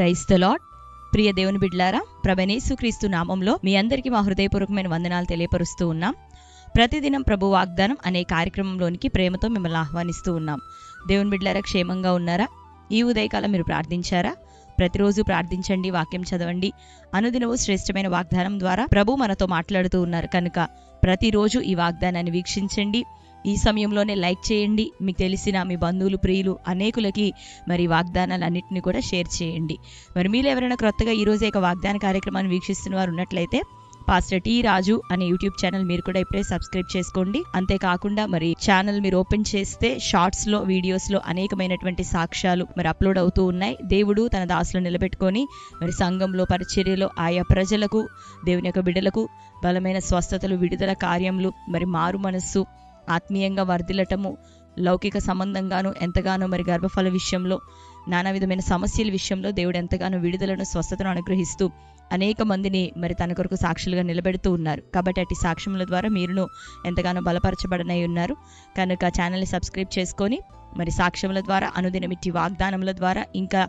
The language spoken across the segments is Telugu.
Praise the lord. ప్రియ దేవుని బిడ్డలారా, ప్రభువైన యేసుక్రీస్తు నామంలో మీ అందరికీ మా హృదయపూర్వకమైన వందనాలు తెలియపరుస్తూ ఉన్నాం. ప్రతిదినం ప్రభు వాగ్దానం అనే కార్యక్రమంలోనికి ప్రేమతో మిమ్మల్ని ఆహ్వానిస్తూ ఉన్నాం. దేవుని బిడ్డలారా, క్షేమంగా ఉన్నారా? ఈ ఉదయకాలం మీరు ప్రార్థించారా? ప్రతిరోజు ప్రార్థించండి, వాక్యం చదవండి. అనుదినము శ్రేష్టమైన వాగ్దానం ద్వారా ప్రభు మనతో మాట్లాడుతూ ఉన్నారు కనుక ప్రతిరోజు ఈ వాగ్దానాన్ని వీక్షించండి. ఈ సమయంలోనే లైక్ చేయండి. మీకు తెలిసిన మీ బంధువులు, ప్రియులు అనేకులకి మరి వాగ్దానాలన్నింటినీ కూడా షేర్ చేయండి. మరి మీరు ఎవరైనా క్రొత్తగా ఈరోజే ఒక వాగ్దాన కార్యక్రమాన్ని వీక్షిస్తున్న వారు ఉన్నట్లయితే పాస్టర్ టి రాజు అనే యూట్యూబ్ ఛానల్ మీరు కూడా ఇప్పుడే సబ్స్క్రైబ్ చేసుకోండి. అంతేకాకుండా మరి ఛానల్ మీరు ఓపెన్ చేస్తే షార్ట్స్ లో, వీడియోస్ లో అనేకమైనటువంటి సాక్ష్యాలు మరి అప్లోడ్ అవుతూ ఉన్నాయి. దేవుడు తన దాసులను నిలబెట్టుకొని మరి సంఘంలో, పరిచర్యలో ఆయా ప్రజలకు, దేవుని యొక్క బిడ్డలకు బలమైన స్వస్థతలు, విడుదల కార్యములు, మరి మారు మనస్సు, ఆత్మీయంగా వర్ధిల్లటము, లౌకిక సంబంధంగాను ఎంతగానో మరి గర్భఫల విషయంలో, నానా విధమైన సమస్యల విషయంలో దేవుడు ఎంతగానో విడుదలను, స్వస్థతను అనుగ్రహిస్తూ అనేక మందిని మరి తన కొరకు సాక్షులుగా నిలబెడుతూ ఉన్నారు. కాబట్టి అటు సాక్ష్యముల ద్వారా మీరును ఎంతగానో బలపరచబడనై ఉన్నారు. కనుక ఛానల్ని సబ్స్క్రైబ్ చేసుకొని మరి సాక్ష్యముల ద్వారా, అనుదినమిట్టి వాగ్దానముల ద్వారా, ఇంకా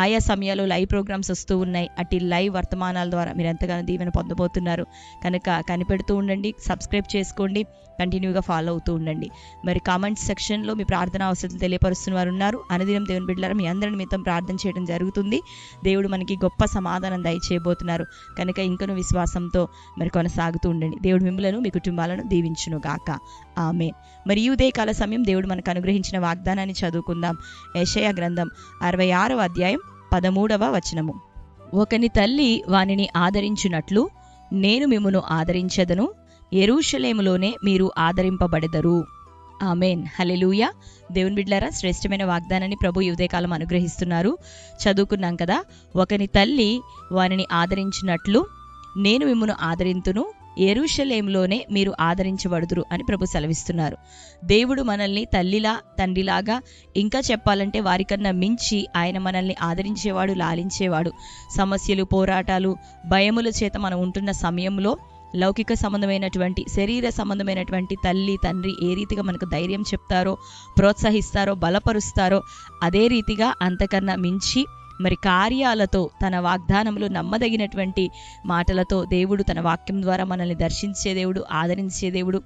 ఆయా సమయాల్లో లైవ్ ప్రోగ్రామ్స్ వస్తూ ఉన్నాయి. అటు లైవ్ వర్తమానాల ద్వారా మీరు ఎంతగానో దీవెన పొందబోతున్నారు. కనుక కనిపెడుతూ ఉండండి, సబ్స్క్రైబ్ చేసుకోండి, కంటిన్యూగా ఫాలో అవుతూ ఉండండి. మరి కామెంట్స్ సెక్షన్లో మీ ప్రార్థన అవసరాలు తెలియపరుస్తున్న వారు ఉన్నారు. అనుదినం దేవుని బిడ్డలారా, మీ అందరి నిమిత్తం ప్రార్థన చేయడం జరుగుతుంది. దేవుడు మనకి గొప్ప సమాధానం దయచేయబోతున్నారు. కనుక ఇంకను విశ్వాసంతో మరి కొనసాగుతూ ఉండండి. దేవుడు మిమ్మలను, మీ కుటుంబాలను దీవించును గాక. ఆమేన్. మరి ఈ ఉదయకాల సమయం దేవుడు మనకు అనుగ్రహించిన వాగ్దానాన్ని చదువుకుందాం. యెషయా గ్రంథం 66వ అధ్యాయం 13వ వచనము. ఒకని తల్లి వానిని ఆదరించున్నట్లు నేను మిమ్మును ఆదరించెదను, యెరూషలేములోనే మీరు ఆదరింపబడెదరు. ఆమేన్. హల్లెలూయా. దేవుని బిడ్డలారా, శ్రేష్టమైన వాగ్దానాన్ని ప్రభు ఈ ఉదయకాలం అనుగ్రహిస్తున్నారు. చదువుకున్నాం కదా, ఒకని తల్లి వానిని ఆదరించినట్లు నేను మిమ్మును ఆదరింతును, యెరూషలేములోనే మీరు ఆదరించబడుదురు అని ప్రభు సెలవిస్తున్నారు. దేవుడు మనల్ని తల్లిలా, తండ్రిలాగా, ఇంకా చెప్పాలంటే వారికన్నా మించి ఆయన మనల్ని ఆదరించేవాడు, లాలించేవాడు. సమస్యలు, పోరాటాలు, భయముల చేత మనం ఉంటున్న సమయంలో లౌకిక సంబంధమైనటువంటి, శరీర సంబంధమైనటువంటి తల్లి, తండ్రి ఏ రీతిగా మనకు ధైర్యం చెప్తారో, ప్రోత్సహిస్తారో, బలపరుస్తారో అదే రీతిగా అంతకన్నా మించి మరి కార్యాలతో, తన వాగ్దానములు నమ్మదగినటువంటి మాటలతో దేవుడు తన వాక్యం ద్వారా మనల్ని దర్శించే దేవుడు, ఆదరించే దేవుడు,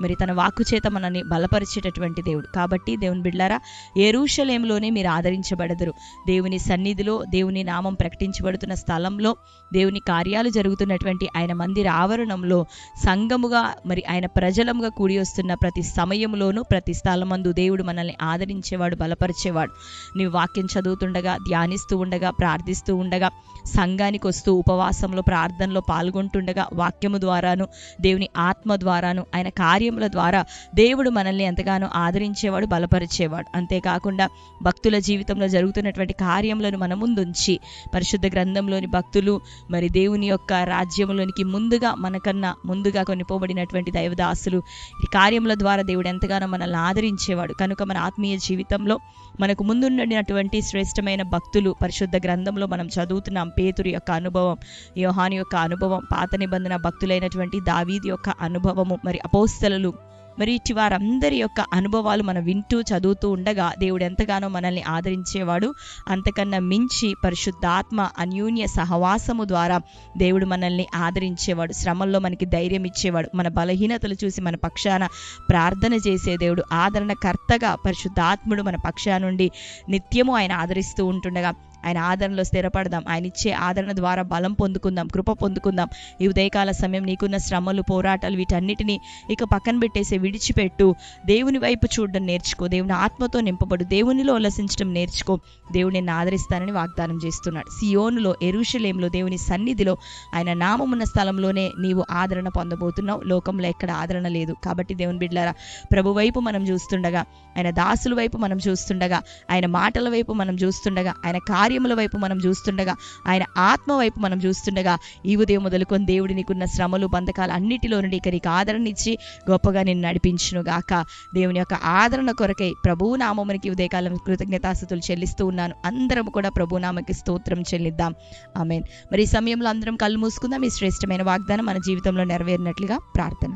మరి తన వాక్కు చేత మనల్ని బలపరిచేటటువంటి దేవుడు. కాబట్టి దేవుని బిడ్డలారా, యెరూషలేములోనే మీరు ఆదరించబడదురు. దేవుని సన్నిధిలో, దేవుని నామం ప్రకటించబడుతున్న స్థలంలో, దేవుని కార్యాలు జరుగుతున్నటువంటి ఆయన మందిర ఆవరణంలో సంఘముగా మరి ఆయన ప్రజలముగా కూడి వస్తున్న ప్రతి సమయంలోనూ, ప్రతి స్థలమందు దేవుడు మనల్ని ఆదరించేవాడు, బలపరిచేవాడు. నీవు వాక్యం చదువుతుండగా, ధ్యానిస్తూ ఉండగా, ప్రార్థిస్తూ ఉండగా, సంఘానికి వస్తూ ఉపవాసంలో, ప్రార్థనలో పాల్గొంటుండగా, వాక్యము ద్వారాను, దేవుని ఆత్మ ద్వారాను, ఆయన కార్యముల ద్వారా దేవుడు మనల్ని ఎంతగానో ఆదరించేవాడు, బలపరిచేవాడు. అంతేకాకుండా భక్తుల జీవితంలో జరుగుతున్నటువంటి కార్యములను మన ముందుంచి, పరిశుద్ధ గ్రంథంలోని భక్తులు మరి దేవుని యొక్క రాజ్యంలోనికి మనకన్నా ముందుగా కొనిపోబడినటువంటి దైవదాసులు ఈ కార్యముల ద్వారా దేవుడు ఎంతగానో మనల్ని ఆదరించేవాడు. కనుక మన ఆత్మీయ జీవితంలో మనకు ముందుండినటువంటి శ్రేష్టమైన భక్తులు పరిశుద్ధ గ్రంథంలో మనం చదువుతున్నాం. పేతురు యొక్క అనుభవం, యోహాను యొక్క అనుభవం, పాత నిబంధన భక్తులైనటువంటి దావీదు యొక్క అనుభవము, మరి అపోస్తలులు, మరి ఇటు వారందరి యొక్క అనుభవాలు మనం వింటూ, చదువుతూ ఉండగా దేవుడు ఎంతగానో మనల్ని ఆదరించేవాడు. అంతకన్నా మించి పరిశుద్ధాత్మ అన్యోన్య సహవాసము ద్వారా దేవుడు మనల్ని ఆదరించేవాడు. శ్రమల్లో మనకి ధైర్యం ఇచ్చేవాడు. మన బలహీనతలు చూసి మన పక్షాన ప్రార్థన చేసే దేవుడు, ఆదరణకర్తగా పరిశుద్ధాత్ముడు మన పక్షాన నుండి నిత్యము ఆయన ఆదరిస్తూ ఉంటుండగా ఆయన ఆదరణలో స్థిరపడదాం. ఆయన ఇచ్చే ఆదరణ ద్వారా బలం పొందుకుందాం, కృప పొందుకుందాం. ఈ ఉదయకాల సమయం నీకున్న శ్రమలు, పోరాటాలు వీటన్నిటినీ ఇక పక్కన పెట్టేసి విడిచిపెట్టు. దేవుని వైపు చూడడం నేర్చుకో. దేవుని ఆత్మతో నింపబడు. దేవునిలో ఉల్లసించడం నేర్చుకో. దేవుడు నిన్ను ఆదరిస్తానని వాగ్దానం చేస్తున్నాడు. సియోనులో, యెరూషలేములో, దేవుని సన్నిధిలో, ఆయన నామమున్న స్థలంలోనే నీవు ఆదరణ పొందబోతున్నావు. లోకంలో ఎక్కడ ఆదరణ లేదు. కాబట్టి దేవుని బిడ్డలారా, ప్రభు వైపు మనం చూస్తుండగా, ఆయన దాసుల వైపు మనం చూస్తుండగా, ఆయన మాటల వైపు మనం చూస్తుండగా, ఆయన కార్యముల వైపు మనం చూస్తుండగా, ఆయన ఆత్మ వైపు మనం చూస్తుండగా, ఈ ఉదయం మొదలుకొని దేవుడి నీకున్న శ్రమలు, బంధకాలు అన్నిటిలో నుండి ఇక నీకు ఆదరణ ఇచ్చి గొప్పగా నిన్ను నడిపించును గాక. దేవుని యొక్క ఆదరణ కొరకై ప్రభువు నామమునికి ఉదయకాలం కృతజ్ఞతాస్తుతులు చెల్లిస్తూ ఉన్నాను. అందరం కూడా ప్రభు నామకి స్తోత్రం చెల్లిద్దాం. ఆమేన్. మరి ఈ సమయంలో అందరం కళ్ళు మూసుకుందాం. ఈ శ్రేష్టమైన వాగ్దానం మన జీవితంలో నెరవేరినట్లుగా ప్రార్థన.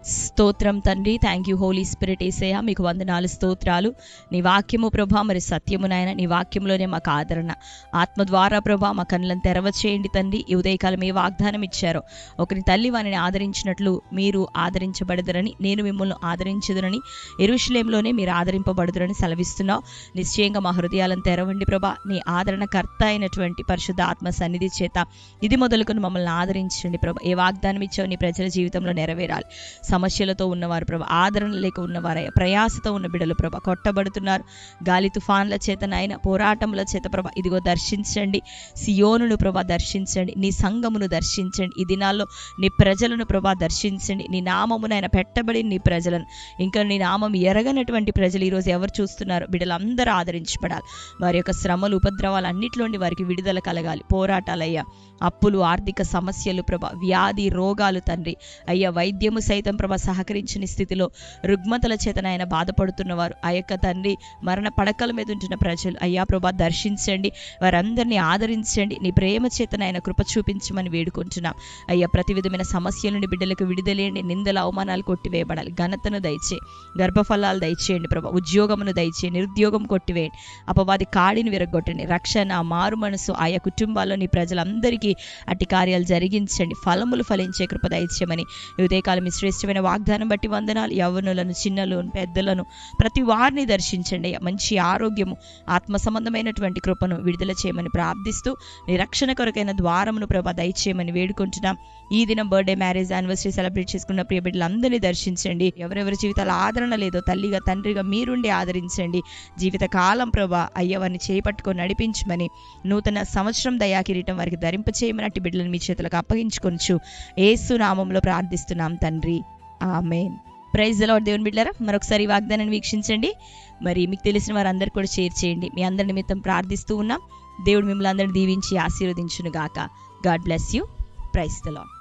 స్తోత్రం తండ్రి. థ్యాంక్ యూ హోలీ స్పిరిట్ యేసయ్య, మీకు వందనాలు, స్తోత్రాలు. నీ వాక్యము ప్రభా, మరి సత్యము నాయన, నీ వాక్యంలోనే మాకు ఆదరణ. ఆత్మ ద్వారా ప్రభా మా కళ్ళను తెరవచేయండి తండ్రి. ఈ ఉదయకాలం ఏ వాగ్దానం ఇచ్చారో, ఒకరి తల్లి వారిని ఆదరించినట్లు మీరు ఆదరించబడదురని, నేను మిమ్మల్ని ఆదరించదునని, యెరూషలేములోనే మీరు ఆదరింపబడదురని సెలవిస్తున్నావు. నిశ్చయంగా మా హృదయాలను తెరవండి ప్రభా. నీ ఆదరణకర్త అయినటువంటి పరిశుద్ధ ఆత్మ సన్నిధి చేత ఇది మొదలుకొని మమ్మల్ని ఆదరించండి ప్రభా. ఏ వాగ్దానం ఇచ్చావు నీ ప్రజల జీవితంలో నెరవేరాలి. సమస్యలతో ఉన్నవారు ప్రభా, ఆదరణ లేక ఉన్నవారయ్య, ప్రయాసతో ఉన్న బిడ్డలు ప్రభా, కొట్టబడుతున్నారు గాలి తుఫాన్ల చేత నాయన, పోరాటముల చేత ప్రభా, ఇదిగో దర్శించండి. సియోనును ప్రభా దర్శించండి, నీ సంఘమును దర్శించండి. ఈ దినాల్లో నీ ప్రజలను ప్రభా దర్శించండి. నీ నామమునైనా పెట్టబడి నీ ప్రజలను, ఇంకా నీ నామం ఎరగనటువంటి ప్రజలు ఈరోజు ఎవరు చూస్తున్నారు? బిడ్డలందరూ ఆదరించబడాలి. వారి యొక్క శ్రమలు, ఉపద్రవాలు అన్నిటిలోండి వారికి విడుదల కలగాలి. పోరాటాలయ్యా, అప్పులు, ఆర్థిక సమస్యలు ప్రభా, వ్యాధి రోగాలు తండ్రి అయ్యా, వైద్యము సైతం ప్రభా సహకరించని స్థితిలో రుగ్మతల చేతన ఆయన బాధపడుతున్నవారు, ఆ యొక్క తండ్రి మరణ పడకల మీద ఉంటున్న ప్రజలు అయ్యా ప్రభా దర్శించండి. వారందరినీ ఆదరించండి. నీ ప్రేమ చేతన ఆయన కృప చూపించమని వేడుకుంటున్నాం అయ్యా. ప్రతి విధమైన సమస్యల నుండి బిడ్డలకు విడుదలేండి. నిందల అవమానాలు కొట్టివేయబడాలి. ఘనతను దయచే, గర్భఫలాలు దయచేయండి ప్రభా. ఉద్యోగమును దయచేయండి. నిరుద్యోగం కొట్టివేయండి. అపవాది కాడిని విరగొట్టండి. రక్షణ, మారు మనసు ఆయా కుటుంబాల్లో నీ ప్రజలందరికీ అట్టి కార్యాలు జరిగించండి. ఫలములు ఫలించే కృప దయచేయమని ఉదయకాలం ఈ శ్రేష్టమైన వాగ్దానం బట్టి వందనాలు. యవ్వనులను, చిన్నలను, పెద్దలను ప్రతి వారిని దర్శించండి. మంచి ఆరోగ్యము, ఆత్మ సంబంధమైనటువంటి కృపను విడుదల చేయమని ప్రార్థిస్తూ, నీ రక్షణ కొరకైన ద్వారమును ప్రభా దయచేయమని వేడుకుంటున్నాం. ఈ దినం బర్త్డే, మ్యారేజ్, యానివర్సరీ సెలబ్రేట్ చేసుకున్న ప్రియ బిడ్డలందరినీ దర్శించండి. ఎవరెవరి జీవితాల ఆదరణ లేదో తల్లిగా, తండ్రిగా మీరుండి ఆదరించండి. జీవిత కాలం ప్రభా అయ్యవారిని చేపట్టుకొని నడిపించమని, నూతన సంవత్సరం దయాకిరీటం వారికి ధరింపచేయమని అట్టి బిడ్డలను మీ చేతులకు అప్పగించుకొనుచు యేసు నామములో ప్రార్థిస్తున్నాం తండ్రి, ఆమేన్. Praise the lord. దేవుని బిడ్డలారా, మరొకసారి వాగ్దానాన్ని వీక్షించండి. మరి మీకు తెలిసిన వారందరూ కూడా షేర్ చేయండి. మీ అందరి నిమిత్తం ప్రార్థిస్తూ ఉన్నాం. దేవుడు మిమ్మల్ని అందరిని దీవించి ఆశీర్వదించును గాక. God bless you. Praise the lord.